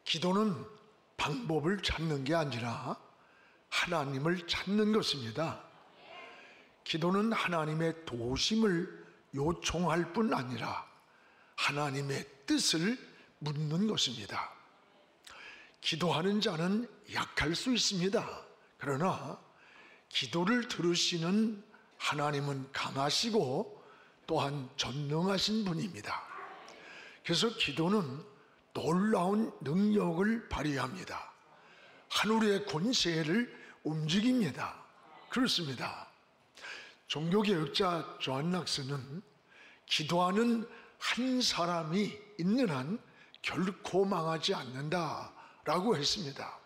기도는 방법을 찾는 게 아니라 하나님을 찾는 것입니다. 기도는 하나님의 도우심을 요청할 뿐 아니라 하나님의 뜻을 묻는 것입니다. 기도하는 자는 약할 수 있습니다. 그러나 기도를 들으시는 하나님은 강하시고 또한 전능하신 분입니다. 그래서 기도는 놀라운 능력을 발휘합니다. 하늘의 권세를 움직입니다. 그렇습니다. 종교개혁자 존 락스는 기도하는 한 사람이 있는 한 결코 망하지 않는다라고 했습니다.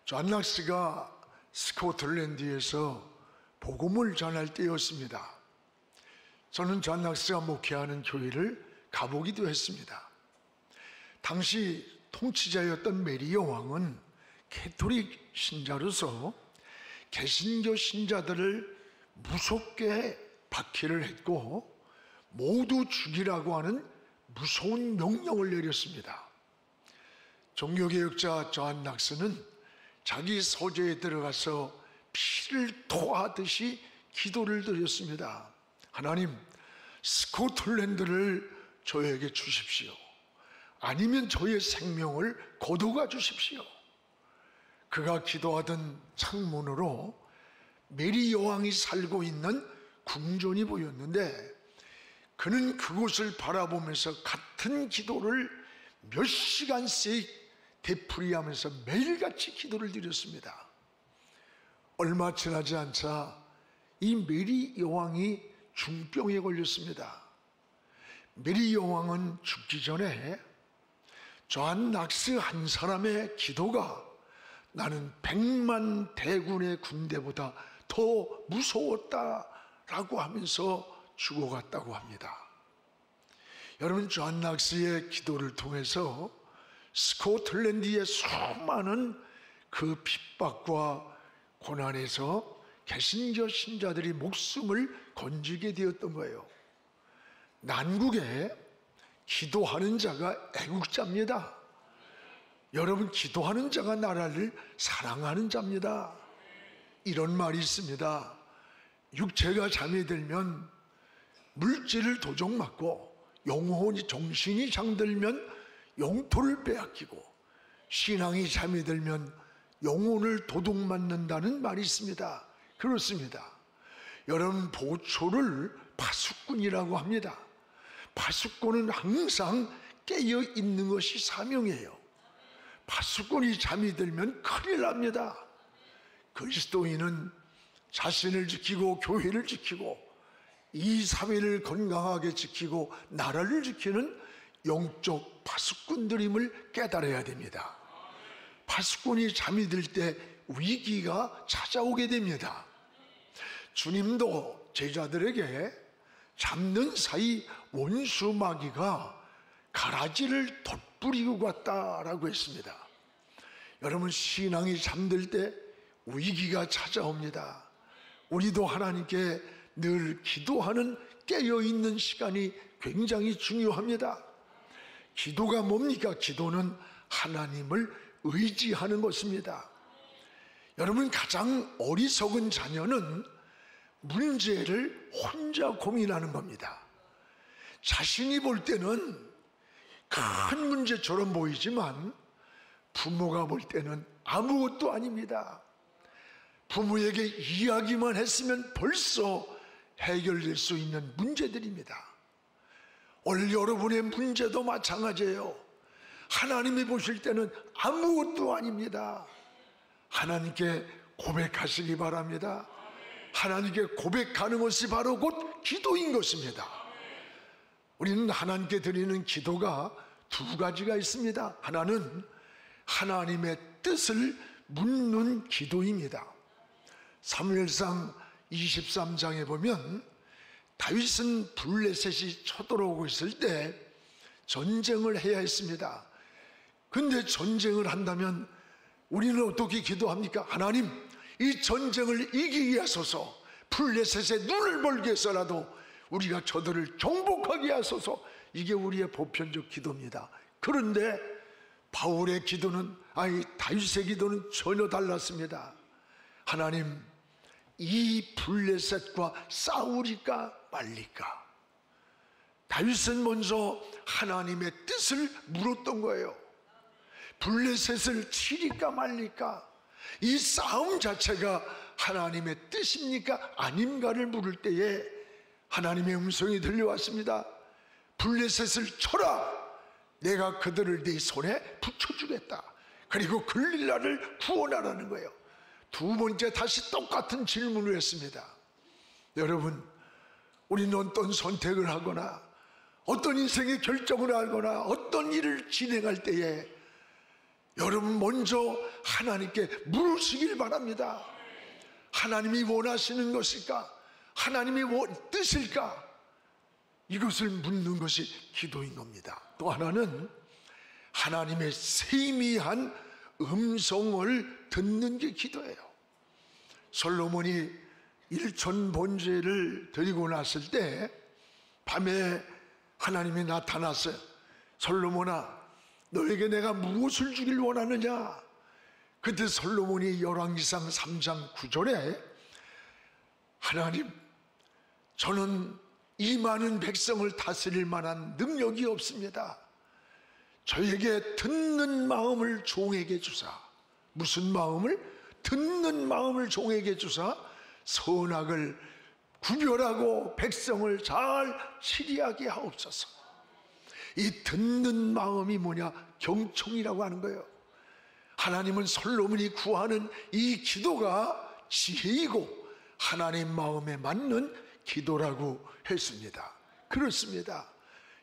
존 락스가 스코틀랜드에서 복음을 전할 때였습니다. 저는 존 락스가 목회하는 교회를 가보기도 했습니다. 당시 통치자였던 메리 여왕은 캐톨릭 신자로서 개신교 신자들을 무섭게 박해를 했고 모두 죽이라고 하는 무서운 명령을 내렸습니다. 종교개혁자 존 락스는 자기 서재에 들어가서 피를 토하듯이 기도를 드렸습니다. 하나님, 스코틀랜드를 저에게 주십시오. 아니면 저의 생명을 거두가 주십시오. 그가 기도하던 창문으로 메리 여왕이 살고 있는 궁전이 보였는데 그는 그곳을 바라보면서 같은 기도를 몇 시간씩 되풀이하면서 매일같이 기도를 드렸습니다. 얼마 지나지 않자 이 메리 여왕이 중병에 걸렸습니다. 메리 여왕은 죽기 전에 존 락스 한 사람의 기도가 나는 100만 대군의 군대보다 더 무서웠다라고 하면서 죽어갔다고 합니다. 여러분, 존 락스의 기도를 통해서 스코틀랜드의 수많은 그 핍박과 고난에서 개신교 신자들이 목숨을 건지게 되었던 거예요. 난국에 기도하는 자가 애국자입니다. 여러분, 기도하는 자가 나라를 사랑하는 자입니다. 이런 말이 있습니다. 육체가 잠이 들면 물질을 도적맞고 영혼이 정신이 잠들면 영토를 빼앗기고 신앙이 잠이 들면 영혼을 도둑맞는다는 말이 있습니다. 그렇습니다. 여러분, 보초를 파수꾼이라고 합니다. 파수꾼은 항상 깨어 있는 것이 사명이에요. 파수꾼이 잠이 들면 큰일 납니다. 그리스도인은 자신을 지키고 교회를 지키고 이 사회를 건강하게 지키고 나라를 지키는 영적 파수꾼들임을 깨달아야 됩니다. 파수꾼이 잠이 들 때 위기가 찾아오게 됩니다. 주님도 제자들에게 잡는 사이 원수 마귀가 가라지를 덧뿌리고 갔다라고 했습니다. 여러분, 신앙이 잠들 때 위기가 찾아옵니다. 우리도 하나님께 늘 기도하는 깨어있는 시간이 굉장히 중요합니다. 기도가 뭡니까? 기도는 하나님을 의지하는 것입니다. 여러분, 가장 어리석은 자녀는 문제를 혼자 고민하는 겁니다. 자신이 볼 때는 큰 문제처럼 보이지만 부모가 볼 때는 아무것도 아닙니다. 부모에게 이야기만 했으면 벌써 해결될 수 있는 문제들입니다. 오늘 여러분의 문제도 마찬가지예요. 하나님이 보실 때는 아무것도 아닙니다. 하나님께 고백하시기 바랍니다. 하나님께 고백하는 것이 바로 곧 기도인 것입니다. 우리는 하나님께 드리는 기도가 두 가지가 있습니다. 하나는 하나님의 뜻을 묻는 기도입니다. 사무엘상 23장에 보면 다윗은 블레셋이 쳐들어오고 있을 때 전쟁을 해야 했습니다. 근데 전쟁을 한다면 우리는 어떻게 기도합니까? 하나님, 이 전쟁을 이기게 하소서. 블레셋의 눈을 멀게 해서라도 우리가 저들을 정복하게 하소서. 이게 우리의 보편적 기도입니다. 그런데 바울의 기도는, 다윗의 기도는 전혀 달랐습니다. 하나님, 이 블레셋과 싸우리까 말리까. 다윗은 먼저 하나님의 뜻을 물었던 거예요. 블레셋을 치리까 말리까, 이 싸움 자체가 하나님의 뜻입니까 아닌가를 물을 때에 하나님의 음성이 들려왔습니다. 블레셋을 쳐라, 내가 그들을 네 손에 붙여주겠다. 그리고 글릴라를 구원하라는 거예요. 두 번째 다시 똑같은 질문을 했습니다. 여러분, 우리는 어떤 선택을 하거나 어떤 인생의 결정을 하거나 어떤 일을 진행할 때에 여러분 먼저 하나님께 물으시길 바랍니다. 하나님이 원하시는 것일까? 하나님이 뜻일까? 이것을 묻는 것이 기도인 겁니다. 또 하나는 하나님의 세미한 음성을 듣는 게 기도예요. 솔로몬이 일천 번제를 드리고 났을 때 밤에 하나님이 나타났어요. 솔로몬아, 너에게 내가 무엇을 주길 원하느냐? 그때 솔로몬이 열왕기상 3장 9절에 하나님, 저는 이 많은 백성을 다스릴 만한 능력이 없습니다. 저에게 듣는 마음을 종에게 주사. 무슨 마음을? 듣는 마음을 종에게 주사 선악을 구별하고 백성을 잘 치리하게 하옵소서. 이 듣는 마음이 뭐냐? 경청이라고 하는 거예요. 하나님은 솔로몬이 구하는 이 기도가 지혜이고 하나님 마음에 맞는 기도라고 했습니다. 그렇습니다.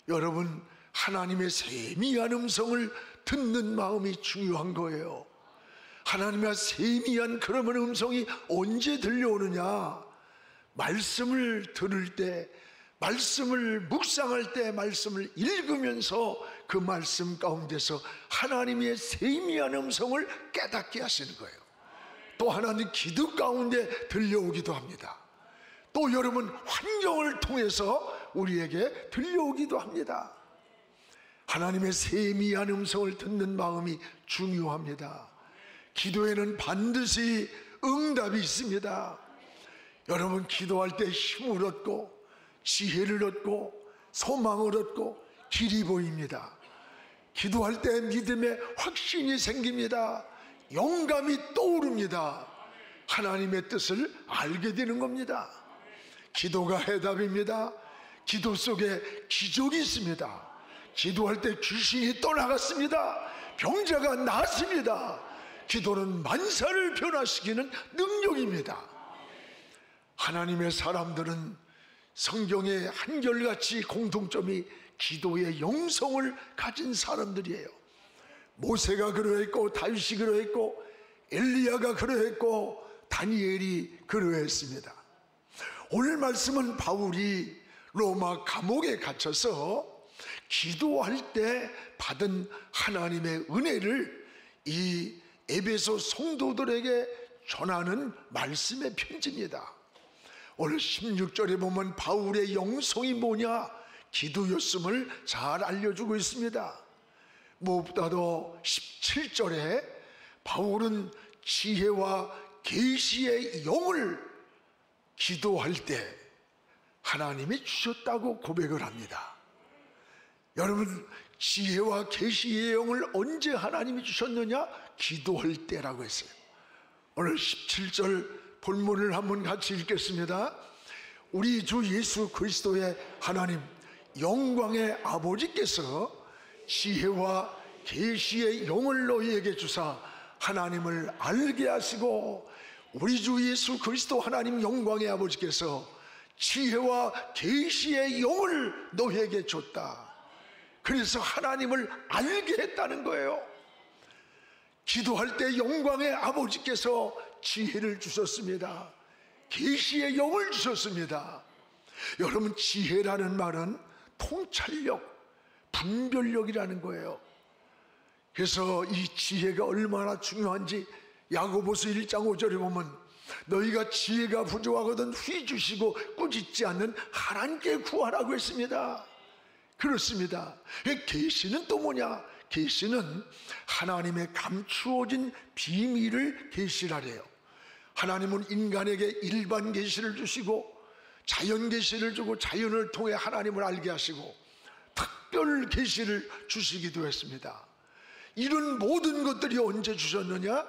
여러분, 하나님의 세미한 음성을 듣는 마음이 중요한 거예요. 하나님의 세미한 그러면 음성이 언제 들려오느냐? 말씀을 들을 때, 말씀을 묵상할 때, 말씀을 읽으면서 그 말씀 가운데서 하나님의 세미한 음성을 깨닫게 하시는 거예요. 또 하나는 기도 가운데 들려오기도 합니다. 또 여러분, 환경을 통해서 우리에게 들려오기도 합니다. 하나님의 세미한 음성을 듣는 마음이 중요합니다. 기도에는 반드시 응답이 있습니다. 여러분, 기도할 때 힘을 얻고 지혜를 얻고 소망을 얻고 길이 보입니다. 기도할 때 믿음의 확신이 생깁니다. 영감이 떠오릅니다. 하나님의 뜻을 알게 되는 겁니다. 기도가 해답입니다. 기도 속에 기적이 있습니다. 기도할 때 귀신이 떠나갔습니다. 병자가 나았습니다. 기도는 만사를 변화시키는 능력입니다. 하나님의 사람들은 성경에 한결같이 공통점이 기도의 영성을 가진 사람들이에요. 모세가 그러했고, 다윗이 그러했고, 엘리야가 그러했고, 다니엘이 그러했습니다. 오늘 말씀은 바울이 로마 감옥에 갇혀서 기도할 때 받은 하나님의 은혜를 이 에베소 성도들에게 전하는 말씀의 편지입니다. 오늘 16절에 보면 바울의 영성이 뭐냐? 기도였음을 잘 알려주고 있습니다. 무엇보다도 17절에 바울은 지혜와 계시의 영을 기도할 때 하나님이 주셨다고 고백을 합니다. 여러분, 지혜와 계시의 영을 언제 하나님이 주셨느냐? 기도할 때라고 했어요. 오늘 17절 본문을 한번 같이 읽겠습니다. 우리 주 예수 그리스도의 하나님 영광의 아버지께서 지혜와 계시의 영을 너희에게 주사 하나님을 알게 하시고, 우리 주 예수 그리스도 하나님 영광의 아버지께서 지혜와 계시의 영을 너희에게 줬다. 그래서 하나님을 알게 했다는 거예요. 기도할 때 영광의 아버지께서 지혜를 주셨습니다. 계시의 영을 주셨습니다. 여러분, 지혜라는 말은 통찰력, 분별력이라는 거예요. 그래서 이 지혜가 얼마나 중요한지 야고보서 1장 5절에 보면 너희가 지혜가 부족하거든 휘주시고 꾸짖지 않는 하나님께 구하라고 했습니다. 그렇습니다. 계시는 또 뭐냐? 계시는 하나님의 감추어진 비밀을 계시라래요. 하나님은 인간에게 일반 계시를 주시고 자연 계시를 주고 자연을 통해 하나님을 알게 하시고 특별 계시를 주시기도 했습니다. 이런 모든 것들이 언제 주셨느냐?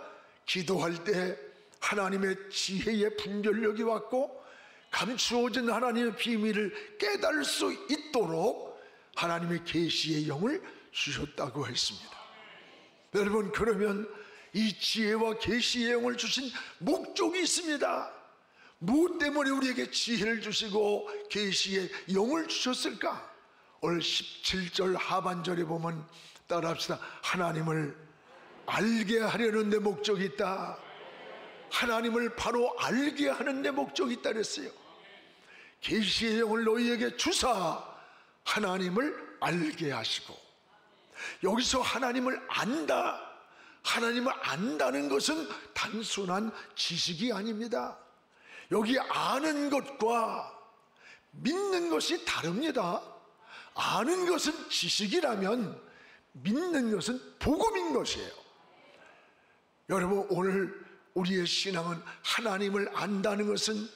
기도할 때 하나님의 지혜의 분별력이 왔고 감추어진 하나님의 비밀을 깨달을 수 있도록 하나님의 계시의 영을 주셨다고 했습니다. 여러분, 그러면 이 지혜와 계시의 영을 주신 목적이 있습니다. 무엇 때문에 우리에게 지혜를 주시고 계시의 영을 주셨을까? 오늘 17절 하반절에 보면 따라합시다. 하나님을 알게 하려는 내 목적이 있다. 하나님을 바로 알게 하는 내 목적이 있다 그랬어요. 계시의 영을 너희에게 주사 하나님을 알게 하시고, 여기서 하나님을 안다, 하나님을 안다는 것은 단순한 지식이 아닙니다. 여기 아는 것과 믿는 것이 다릅니다. 아는 것은 지식이라면 믿는 것은 복음인 것이에요. 여러분, 오늘 우리의 신앙은 하나님을 안다는 것은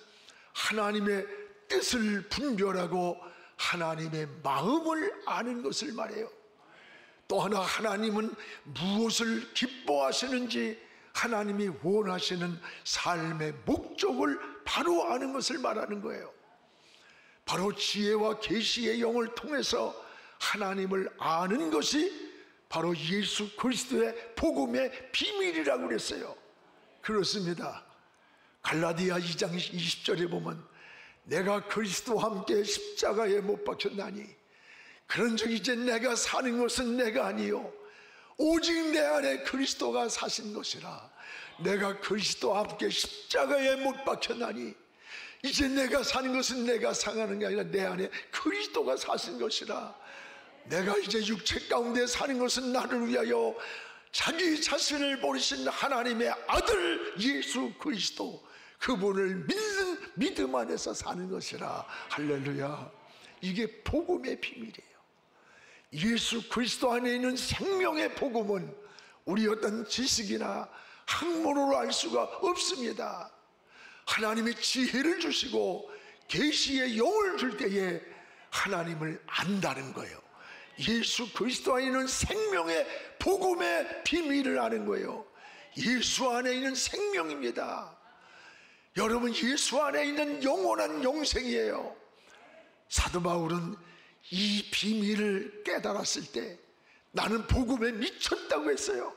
하나님의 뜻을 분별하고 하나님의 마음을 아는 것을 말해요. 또 하나, 하나님은 무엇을 기뻐하시는지, 하나님이 원하시는 삶의 목적을 바로 아는 것을 말하는 거예요. 바로 지혜와 계시의 영을 통해서 하나님을 아는 것이 바로 예수 그리스도의 복음의 비밀이라고 그랬어요. 그렇습니다. 갈라디아 2장 20절에 보면 내가 그리스도와 함께 십자가에 못 박혔나니 그런즉 이제 내가 사는 것은 내가 아니요 오직 내 안에 그리스도가 사신 것이라. 내가 그리스도와 함께 십자가에 못 박혔나니 이제 내가 사는 것은 내가 사는 게 아니라 내 안에 그리스도가 사신 것이라. 내가 이제 육체 가운데 사는 것은 나를 위하여 자기 자신을 버리신 하나님의 아들 예수 그리스도, 그분을 믿는 믿음 안에서 사는 것이라. 할렐루야. 이게 복음의 비밀이에요. 예수 그리스도 안에 있는 생명의 복음은 우리 어떤 지식이나 학문으로 알 수가 없습니다. 하나님의 지혜를 주시고 계시의 영을 줄 때에 하나님을 안다는 거예요. 예수 그리스도 안에 있는 생명의 복음의 비밀을 아는 거예요. 예수 안에 있는 생명입니다. 여러분, 예수 안에 있는 영원한 영생이에요. 사도 바울은 이 비밀을 깨달았을 때 나는 복음에 미쳤다고 했어요.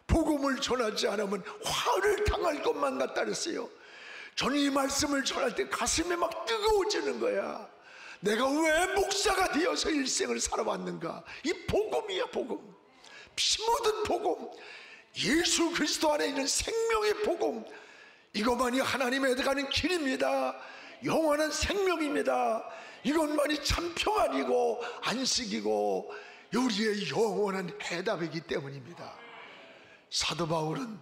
복음을 전하지 않으면 화를 당할 것만 같다 그랬어요. 저는 이 말씀을 전할 때 가슴이 막 뜨거워지는 거야. 내가 왜 목사가 되어서 일생을 살아왔는가? 이 복음이야, 복음. 피 묻은 복음, 예수 그리스도 안에 있는 생명의 복음, 이것만이 하나님에 들어가는 길입니다. 영원한 생명입니다. 이것만이 참 평안이고 안식이고 우리의 영원한 해답이기 때문입니다. 사도 바울은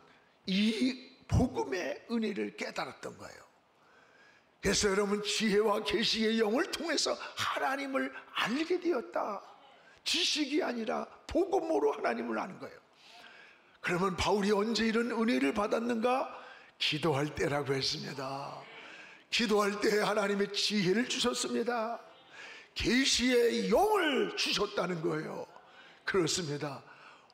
이 복음의 은혜를 깨달았던 거예요. 그래서 여러분, 지혜와 계시의 영을 통해서 하나님을 알게 되었다. 지식이 아니라 복음으로 하나님을 아는 거예요. 그러면 바울이 언제 이런 은혜를 받았는가? 기도할 때라고 했습니다. 기도할 때 하나님의 지혜를 주셨습니다. 계시의 영을 주셨다는 거예요. 그렇습니다.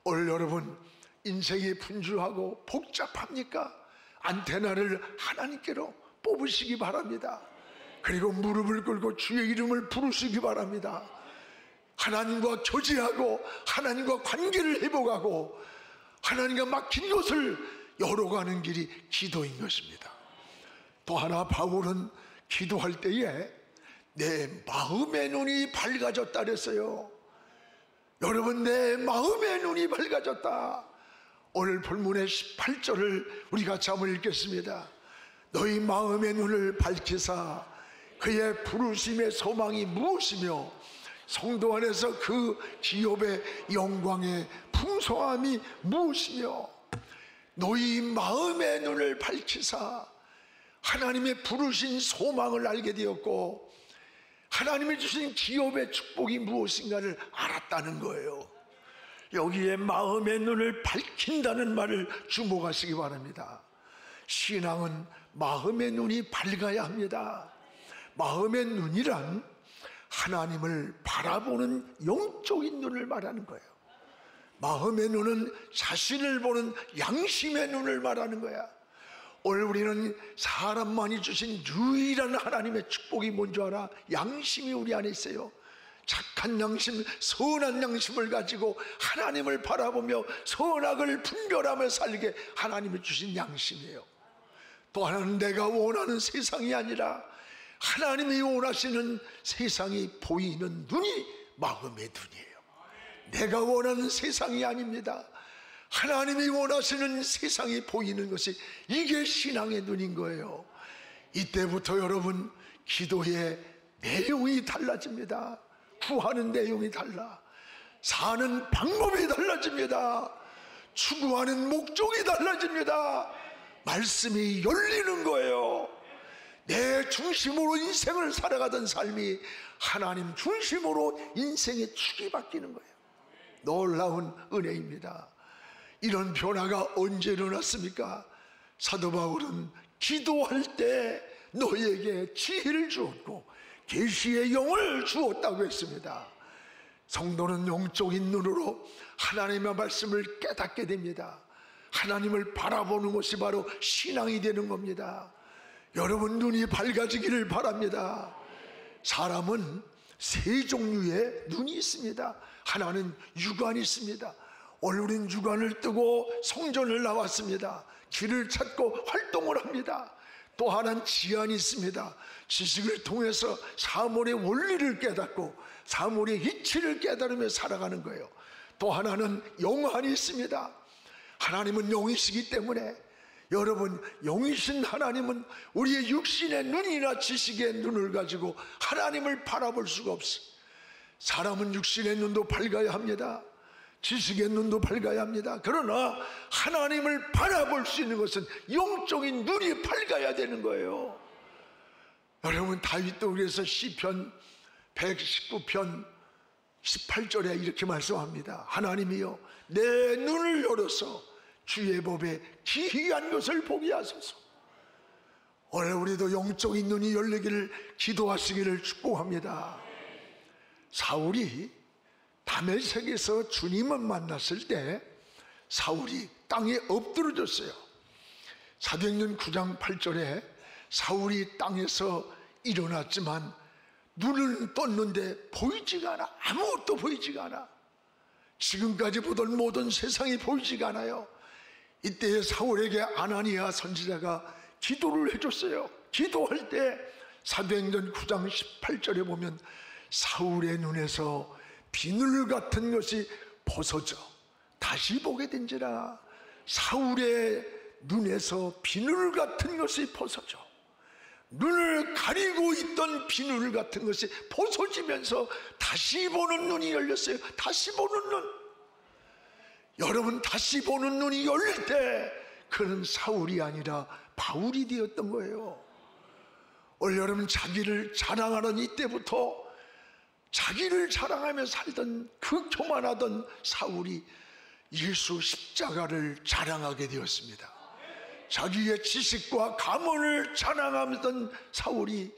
오늘 여러분, 인생이 분주하고 복잡합니까? 안테나를 하나님께로 뽑으시기 바랍니다. 그리고 무릎을 꿇고 주의 이름을 부르시기 바랍니다. 하나님과 교제하고 하나님과 관계를 회복하고 하나님과 막힌 것을 열어가는 길이 기도인 것입니다. 또 하나, 바울은 기도할 때에 내 마음의 눈이 밝아졌다 그랬어요. 여러분, 내 마음의 눈이 밝아졌다. 오늘 본문의 18절을 우리 같이 한번 읽겠습니다. 너희 마음의 눈을 밝히사 그의 부르심의 소망이 무엇이며 성도 안에서 그 기업의 영광의 풍성함이 무엇이며. 너희 마음의 눈을 밝히사 하나님의 부르신 소망을 알게 되었고 하나님이 주신 기업의 축복이 무엇인가를 알았다는 거예요. 여기에 마음의 눈을 밝힌다는 말을 주목하시기 바랍니다. 신앙은 마음의 눈이 밝아야 합니다. 마음의 눈이란 하나님을 바라보는 영적인 눈을 말하는 거예요. 마음의 눈은 자신을 보는 양심의 눈을 말하는 거야. 오늘 우리는 사람만이 주신 유일한 하나님의 축복이 뭔지 알아? 양심이 우리 안에 있어요. 착한 양심, 선한 양심을 가지고 하나님을 바라보며 선악을 분별하며 살게 하나님이 주신 양심이에요. 또 하나는 내가 원하는 세상이 아니라 하나님이 원하시는 세상이 보이는 눈이 마음의 눈이에요. 내가 원하는 세상이 아닙니다. 하나님이 원하시는 세상이 보이는 것이, 이게 신앙의 눈인 거예요. 이때부터 여러분 기도의 내용이 달라집니다. 구하는 내용이 달라. 사는 방법이 달라집니다. 추구하는 목적이 달라집니다. 말씀이 열리는 거예요. 내 중심으로 인생을 살아가던 삶이 하나님 중심으로 인생의 축이 바뀌는 거예요. 놀라운 은혜입니다. 이런 변화가 언제 일어났습니까? 사도 바울은 기도할 때 너희에게 지혜를 주었고 계시의 영을 주었다고 했습니다. 성도는 영적인 눈으로 하나님의 말씀을 깨닫게 됩니다. 하나님을 바라보는 것이 바로 신앙이 되는 겁니다. 여러분 눈이 밝아지기를 바랍니다. 사람은 세 종류의 눈이 있습니다. 하나는 육안이 있습니다. 오늘 우린 육안을 뜨고 성전을 나왔습니다. 길을 찾고 활동을 합니다. 또 하나는 지안이 있습니다. 지식을 통해서 사물의 원리를 깨닫고 사물의 이치를 깨달으며 살아가는 거예요. 또 하나는 영안이 있습니다. 하나님은 영이시기 때문에 여러분, 영이신 하나님은 우리의 육신의 눈이나 지식의 눈을 가지고 하나님을 바라볼 수가 없어요. 사람은 육신의 눈도 밝아야 합니다. 지식의 눈도 밝아야 합니다. 그러나 하나님을 바라볼 수 있는 것은 영적인 눈이 밝아야 되는 거예요. 여러분, 다윗도 그래서 시편 119편 18절에 이렇게 말씀합니다. 하나님이여 내 눈을 열어서 주의 법에 기이한 것을 보게 하소서. 오늘 우리도 영적인 눈이 열리기를 기도하시기를 축복합니다. 사울이 다메섹에서 주님을 만났을 때 사울이 땅에 엎드러졌어요. 사도행전 9장 8절에 사울이 땅에서 일어났지만 눈을 떴는데 보이지가 않아. 아무것도 보이지가 않아. 지금까지 보던 모든 세상이 보이지가 않아요. 이때 사울에게 아나니아 선지자가 기도를 해줬어요. 기도할 때 사도행전 9장 18절에 보면 사울의 눈에서 비늘 같은 것이 벗어져 다시 보게 된지라. 사울의 눈에서 비늘 같은 것이 벗어져, 눈을 가리고 있던 비늘 같은 것이 벗어지면서 다시 보는 눈이 열렸어요. 다시 보는 눈. 여러분, 다시 보는 눈이 열릴 때 그는 사울이 아니라 바울이 되었던 거예요. 오늘 여러분, 자기를 자랑하는 이때부터 자기를 자랑하며 살던 그 교만하던 사울이 예수 십자가를 자랑하게 되었습니다. 자기의 지식과 가문을 자랑하던 사울이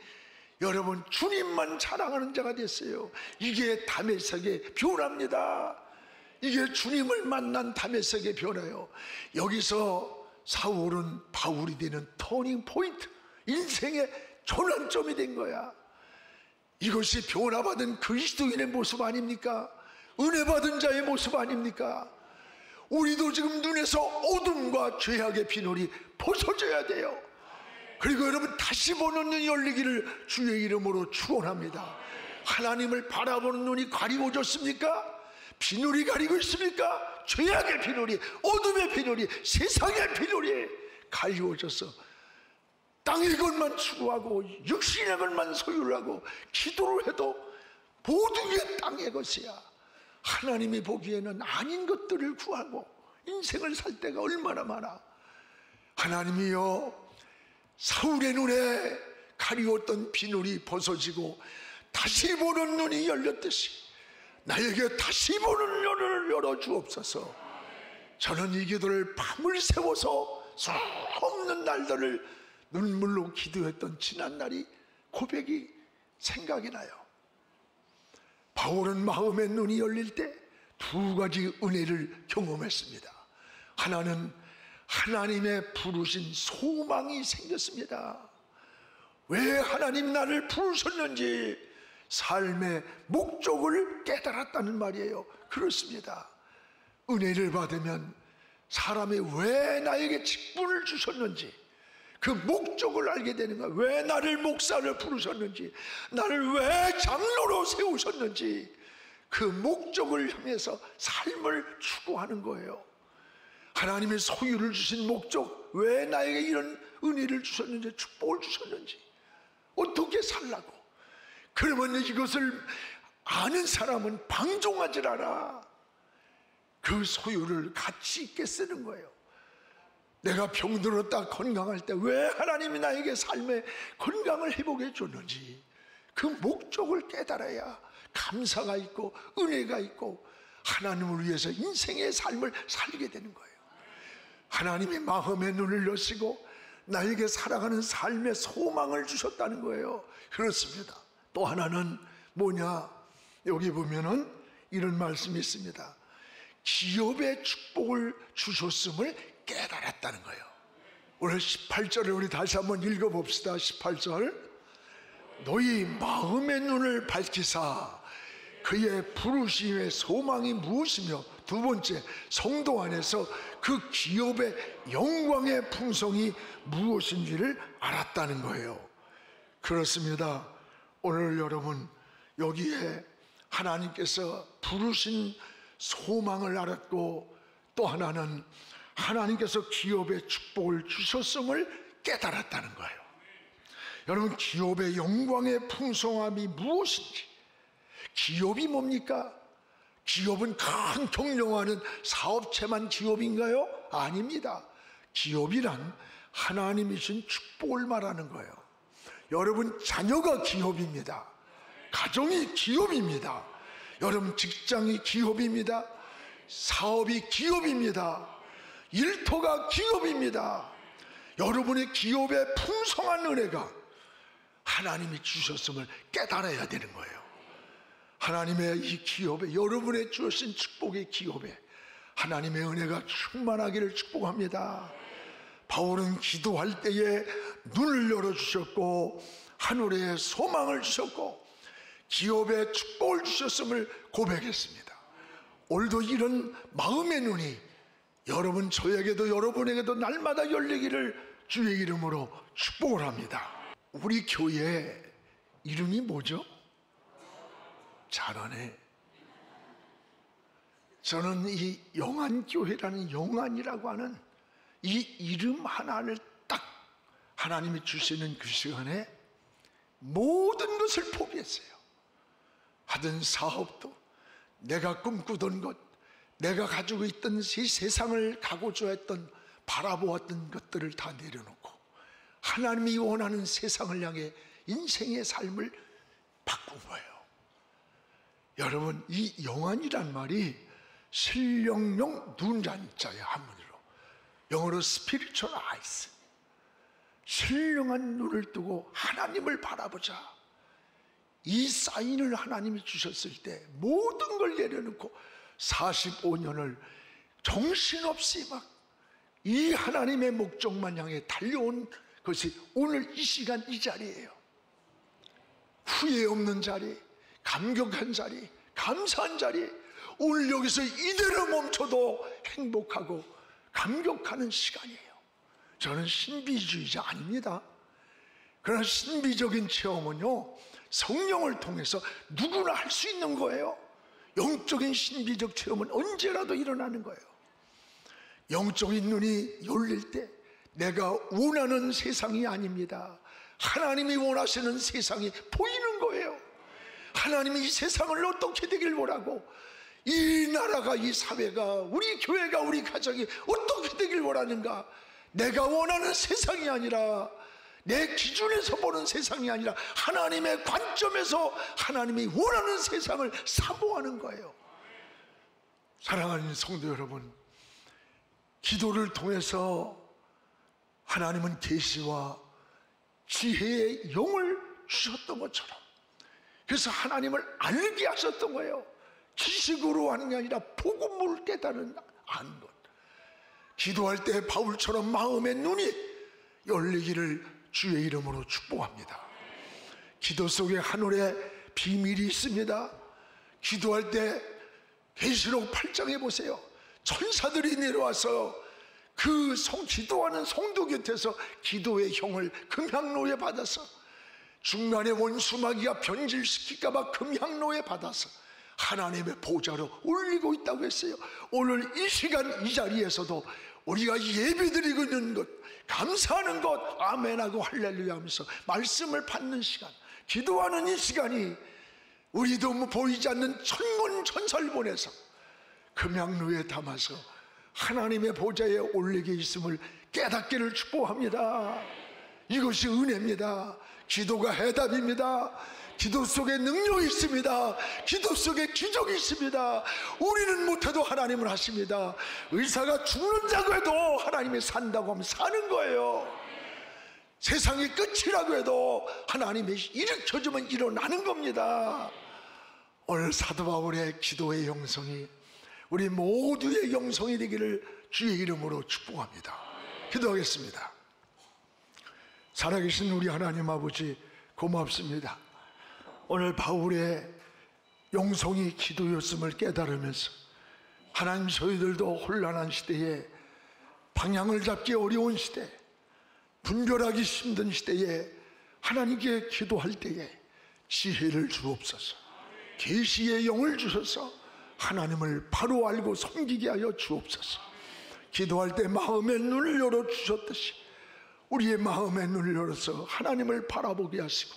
여러분 주님만 자랑하는 자가 됐어요. 이게 다메섹의 변화입니다. 이게 주님을 만난 다메섹의 변화예요. 여기서 사울은 바울이 되는 터닝 포인트, 인생의 전환점이 된 거야. 이것이 변화받은 그리스도인의 모습 아닙니까? 은혜 받은 자의 모습 아닙니까? 우리도 지금 눈에서 어둠과 죄악의 비늘이 벗어져야 돼요. 그리고 여러분, 다시 보는 눈이 열리기를 주의 이름으로 축원합니다. 하나님을 바라보는 눈이 가리워졌습니까? 비늘이 가리고 있습니까? 죄악의 비늘이, 어둠의 비늘이, 세상의 비늘이 가리워져서 땅의 것만 추구하고 육신의 것만 소유를 하고 기도를 해도 모든 게 땅의 것이야. 하나님이 보기에는 아닌 것들을 구하고 인생을 살 때가 얼마나 많아. 하나님이여, 사울의 눈에 가리웠던 비늘이 벗어지고 다시 보는 눈이 열렸듯이 나에게 다시 보는 눈을 열어주옵소서. 저는 이 기도를 밤을 새워서 수없는 날들을 눈물로 기도했던 지난날이 고백이 생각이 나요. 바울은 마음의 눈이 열릴 때 두 가지 은혜를 경험했습니다. 하나는 하나님의 부르신 소망이 생겼습니다. 왜 하나님 나를 부르셨는지 삶의 목적을 깨달았다는 말이에요. 그렇습니다. 은혜를 받으면 사람이 왜 나에게 직분을 주셨는지 그 목적을 알게 되는 거예요. 왜 나를 목사를 부르셨는지, 나를 왜 장로로 세우셨는지 그 목적을 향해서 삶을 추구하는 거예요. 하나님의 소유를 주신 목적, 왜 나에게 이런 은혜를 주셨는지, 축복을 주셨는지, 어떻게 살라고. 그러면 이것을 아는 사람은 방종하지 않아. 그 소유를 가치 있게 쓰는 거예요. 내가 병들었다 건강할 때 왜 하나님이 나에게 삶의 건강을 회복해 줬는지 그 목적을 깨달아야 감사가 있고 은혜가 있고 하나님을 위해서 인생의 삶을 살게 되는 거예요. 하나님이 마음의 눈을 여시고 나에게 살아가는 삶의 소망을 주셨다는 거예요. 그렇습니다. 또 하나는 뭐냐? 여기 보면은 이런 말씀이 있습니다. 기업의 축복을 주셨음을 깨달았다는 거예요. 오늘 18절을 우리 다시 한번 읽어봅시다. 18절. 너희 마음의 눈을 밝히사 그의 부르심의 소망이 무엇이며, 두 번째, 성도 안에서 그 기업의 영광의 풍성이 무엇인지를 알았다는 거예요. 그렇습니다. 오늘 여러분 여기에 하나님께서 부르신 소망을 알았고, 또 하나는 하나님께서 기업의 축복을 주셨음을 깨달았다는 거예요. 여러분, 기업의 영광의 풍성함이 무엇인지, 기업이 뭡니까? 기업은 큰 경영하는 사업체만 기업인가요? 아닙니다. 기업이란 하나님이 주신 축복을 말하는 거예요. 여러분, 자녀가 기업입니다. 가정이 기업입니다. 여러분, 직장이 기업입니다. 사업이 기업입니다. 일터가 기업입니다. 여러분의 기업의 풍성한 은혜가 하나님이 주셨음을 깨달아야 되는 거예요. 하나님의 이 기업에, 여러분의 주신 축복의 기업에 하나님의 은혜가 충만하기를 축복합니다. 바울은 기도할 때에 눈을 열어주셨고 하늘에 소망을 주셨고 기업의 축복을 주셨음을 고백했습니다. 오늘도 이런 마음의 눈이 여러분, 저에게도 여러분에게도 날마다 열리기를 주의 이름으로 축복을 합니다. 우리 교회 이름이 뭐죠? 잘하네. 저는 이 영안교회라는, 영안이라고 하는 이 이름 하나를 딱 하나님이 주시는 그 시간에 모든 것을 포기했어요. 하던 사업도, 내가 꿈꾸던 것, 내가 가지고 있던 이 세상을 가고자 했던, 바라보았던 것들을 다 내려놓고 하나님이 원하는 세상을 향해 인생의 삶을 바꾼 거예요. 여러분, 이 영안이란 말이 신령용 눈잔자예요. 한문으로, 영어로 spiritual eyes. 신령한 눈을 뜨고 하나님을 바라보자. 이 사인을 하나님이 주셨을 때 모든 걸 내려놓고 45년을 정신없이 막 이 하나님의 목적만 향해 달려온 것이 오늘 이 시간 이 자리예요. 후회 없는 자리, 감격한 자리, 감사한 자리, 오늘 여기서 이대로 멈춰도 행복하고 감격하는 시간이에요. 저는 신비주의자 아닙니다. 그러나 신비적인 체험은요, 성령을 통해서 누구나 할 수 있는 거예요. 영적인 신비적 체험은 언제라도 일어나는 거예요. 영적인 눈이 열릴 때 내가 원하는 세상이 아닙니다. 하나님이 원하시는 세상이 보이는 거예요. 하나님이 이 세상을 어떻게 되길 원하고, 이 나라가, 이 사회가, 우리 교회가, 우리 가정이 어떻게 되길 원하는가. 내가 원하는 세상이 아니라 내 기준에서 보는 세상이 아니라 하나님의 관점에서 하나님이 원하는 세상을 사모하는 거예요. 사랑하는 성도 여러분, 기도를 통해서 하나님은 계시와 지혜의 영을 주셨던 것처럼, 그래서 하나님을 알게 하셨던 거예요. 지식으로 하는 게 아니라 복음을 깨달은 아는 것. 기도할 때 바울처럼 마음의 눈이 열리기를 주의 이름으로 축복합니다. 기도 속에 하늘에 비밀이 있습니다. 기도할 때 계시록 8장에 보세요. 천사들이 내려와서 그 기도하는 성도 곁에서 기도의 형을 금향로에 받아서, 중간에 원수 마귀가 변질시킬까 봐 금향로에 받아서 하나님의 보좌로 올리고 있다고 했어요. 오늘 이 시간 이 자리에서도 우리가 예배드리고 있는 것, 감사하는 것, 아멘하고 할렐루야 하면서 말씀을 받는 시간, 기도하는 이 시간이 우리도 뭐 보이지 않는 천군 천사를 보내서 금향로에 담아서 하나님의 보좌에 올리게 있음을 깨닫기를 축복합니다. 이것이 은혜입니다. 기도가 해답입니다. 기도 속에 능력이 있습니다. 기도 속에 기적이 있습니다. 우리는 못해도 하나님은 하십니다. 의사가 죽는다고 해도 하나님이 산다고 하면 사는 거예요. 세상이 끝이라고 해도 하나님이 일으켜주면 일어나는 겁니다. 오늘 사도 바울의 기도의 영성이 우리 모두의 영성이 되기를 주의 이름으로 축복합니다. 기도하겠습니다. 살아계신 우리 하나님 아버지, 고맙습니다. 오늘 바울의 영성이 기도였음을 깨달으면서 하나님, 저희들도 혼란한 시대에, 방향을 잡기 어려운 시대, 분별하기 힘든 시대에 하나님께 기도할 때에 지혜를 주옵소서, 계시의 영을 주셔서 하나님을 바로 알고 섬기게 하여 주옵소서. 기도할 때 마음의 눈을 열어주셨듯이 우리의 마음의 눈을 열어서 하나님을 바라보게 하시고,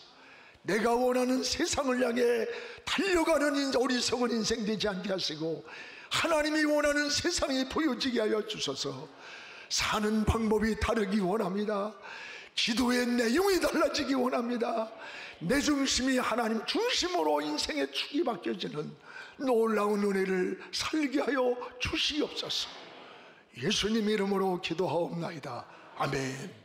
내가 원하는 세상을 향해 달려가는 어리석은 인생 되지 않게 하시고, 하나님이 원하는 세상이 보여지게 하여 주셔서 사는 방법이 다르기 원합니다. 기도의 내용이 달라지기 원합니다. 내 중심이 하나님 중심으로 인생의 축이 바뀌어지는 놀라운 은혜를 살게 하여 주시옵소서. 예수님 이름으로 기도하옵나이다. 아멘.